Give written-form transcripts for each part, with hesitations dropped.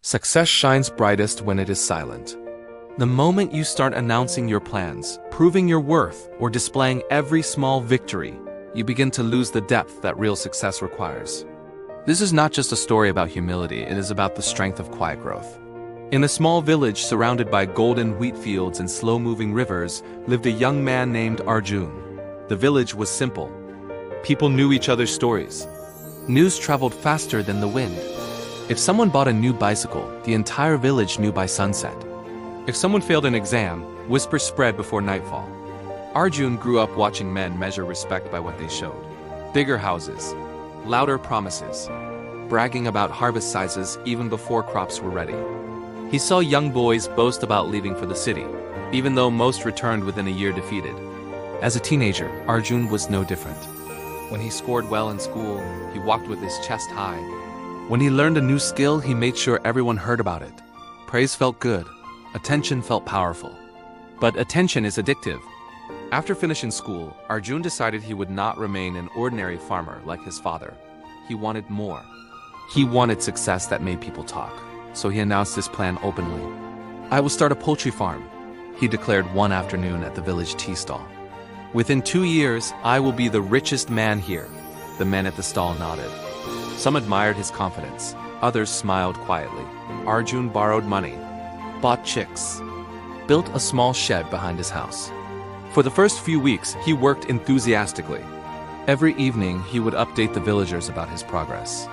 Success shines brightest when it is silent. The moment you start announcing your plans, proving your worth, or displaying every small victory, you begin to lose the depth that real success requires. This is not just a story about humility, it is about the strength of quiet growth. In a small village surrounded by golden wheat fields and slow-moving rivers lived a young man named Arjun. The village was simple. People knew each other's stories. News traveled faster than the wind. If someone bought a new bicycle, the entire village knew by sunset. If someone failed an exam, whispers spread before nightfall. Arjun grew up watching men measure respect by what they showed. Bigger houses, louder promises, bragging about harvest sizes even before crops were ready. He saw young boys boast about leaving for the city, even though most returned within a year defeated. As a teenager, Arjun was no different. When he scored well in school, he walked with his chest high. When he learned a new skill, he made sure everyone heard about it. Praise felt good. Attention felt powerful. But attention is addictive. After finishing school, Arjun decided he would not remain an ordinary farmer like his father. He wanted more. He wanted success that made people talk. So he announced his plan openly. "I will start a poultry farm," he declared one afternoon at the village tea stall. "Within 2 years, I will be the richest man here." The men at the stall nodded. Some admired his confidence. Others smiled quietly. Arjun borrowed money, bought chicks, built a small shed behind his house. For the first few weeks, he worked enthusiastically. Every evening, he would update the villagers about his progress.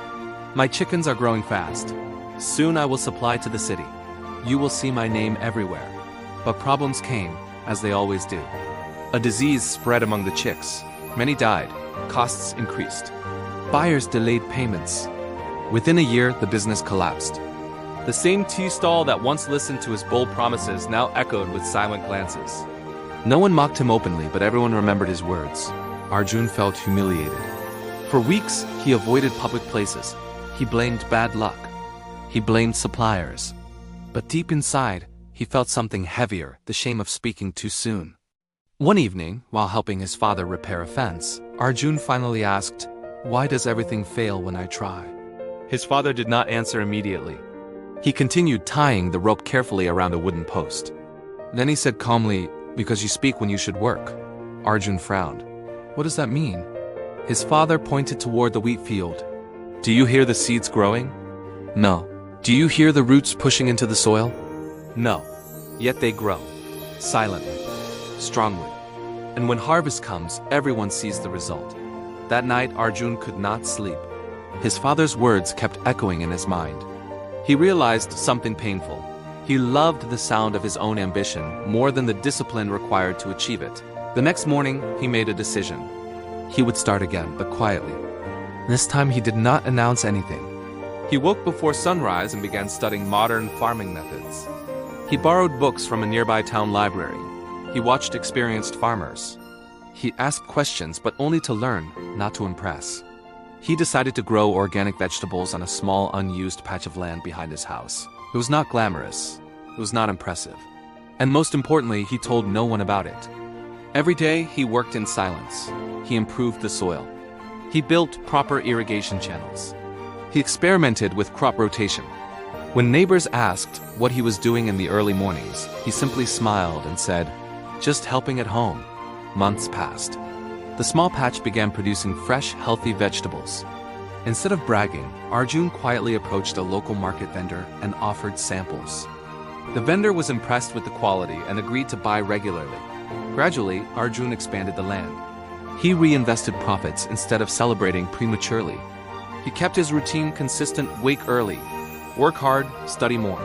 "My chickens are growing fast. Soon I will supply to the city. You will see my name everywhere." But problems came, as they always do. A disease spread among the chicks. Many died. Costs increased. Buyers delayed payments. Within a year, the business collapsed. The same tea stall that once listened to his bold promises now echoed with silent glances. No one mocked him openly, but everyone remembered his words. Arjun felt humiliated. For weeks, he avoided public places. He blamed bad luck. He blamed suppliers. But deep inside, he felt something heavier, the shame of speaking too soon. One evening, while helping his father repair a fence, Arjun finally asked, "Why does everything fail when I try?" His father did not answer immediately. He continued tying the rope carefully around a wooden post. Then he said calmly, "Because you speak when you should work." Arjun frowned. "What does that mean?" His father pointed toward the wheat field. "Do you hear the seeds growing?" "No." "Do you hear the roots pushing into the soil?" "No." Yet they grow, silently, strongly. And when harvest comes, everyone sees the result. That night, Arjun could not sleep. His father's words kept echoing in his mind. He realized something painful. He loved the sound of his own ambition more than the discipline required to achieve it. The next morning, he made a decision. He would start again, but quietly. This time, he did not announce anything. He woke before sunrise and began studying modern farming methods. He borrowed books from a nearby town library. He watched experienced farmers. He asked questions, but only to learn, not to impress. He decided to grow organic vegetables on a small, unused patch of land behind his house. It was not glamorous. It was not impressive. And most importantly, he told no one about it. Every day, he worked in silence. He improved the soil. He built proper irrigation channels. He experimented with crop rotation. When neighbors asked what he was doing in the early mornings, he simply smiled and said, "Just helping at home." Months passed. The small patch began producing fresh, healthy vegetables. Instead of bragging, Arjun quietly approached a local market vendor and offered samples. The vendor was impressed with the quality and agreed to buy regularly. Gradually, Arjun expanded the land. He reinvested profits instead of celebrating prematurely. He kept his routine consistent: wake early, work hard, study more.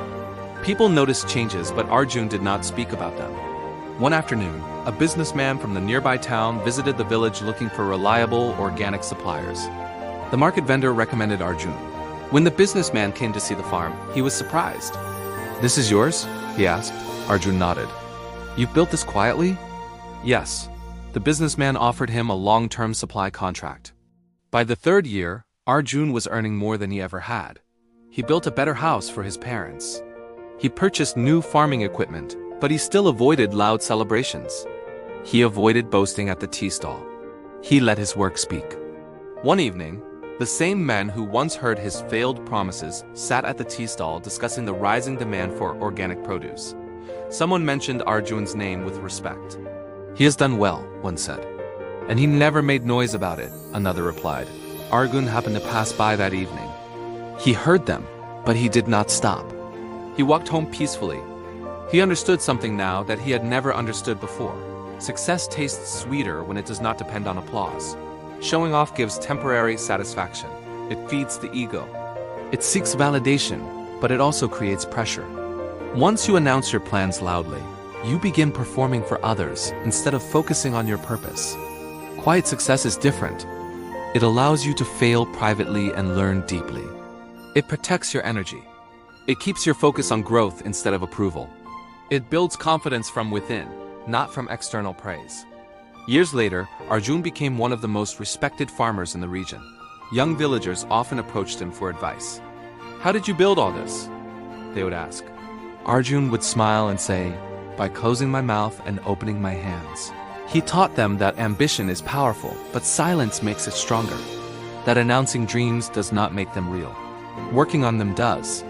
People noticed changes, but Arjun did not speak about them. One afternoon, a businessman from the nearby town visited the village looking for reliable, organic suppliers. The market vendor recommended Arjun. When the businessman came to see the farm, he was surprised. "This is yours?" he asked. Arjun nodded. "You've built this quietly?" "Yes." The businessman offered him a long-term supply contract. By the third year, Arjun was earning more than he ever had. He built a better house for his parents. He purchased new farming equipment, but he still avoided loud celebrations. He avoided boasting at the tea stall. He let his work speak. One evening, The same men who once heard his failed promises sat at the tea stall discussing the rising demand for organic produce. Someone mentioned Arjun's name with respect. "He has done well," one said. "And he never made noise about it," another replied. Arjun happened to pass by that evening. He heard them, but he did not stop. He walked home peacefully. He understood something now that he had never understood before. Success tastes sweeter when it does not depend on applause. Showing off gives temporary satisfaction. It feeds the ego. It seeks validation, but it also creates pressure. Once you announce your plans loudly, you begin performing for others instead of focusing on your purpose. Quiet success is different. It allows you to fail privately and learn deeply. It protects your energy. It keeps your focus on growth instead of approval. It builds confidence from within, not from external praise. Years later, Arjun became one of the most respected farmers in the region. Young villagers often approached him for advice. "How did you build all this?" they would ask. Arjun would smile and say, "By closing my mouth and opening my hands." He taught them that ambition is powerful, but silence makes it stronger. That announcing dreams does not make them real. Working on them does.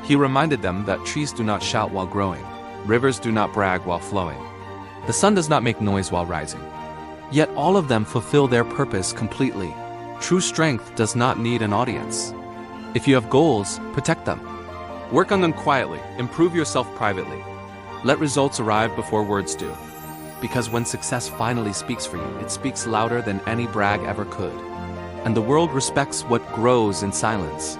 He reminded them that trees do not shout while growing. Rivers do not brag while flowing. The sun does not make noise while rising. Yet all of them fulfill their purpose completely. True strength does not need an audience. If you have goals, protect them. Work on them quietly, improve yourself privately. Let results arrive before words do. Because when success finally speaks for you, it speaks louder than any brag ever could. And the world respects what grows in silence.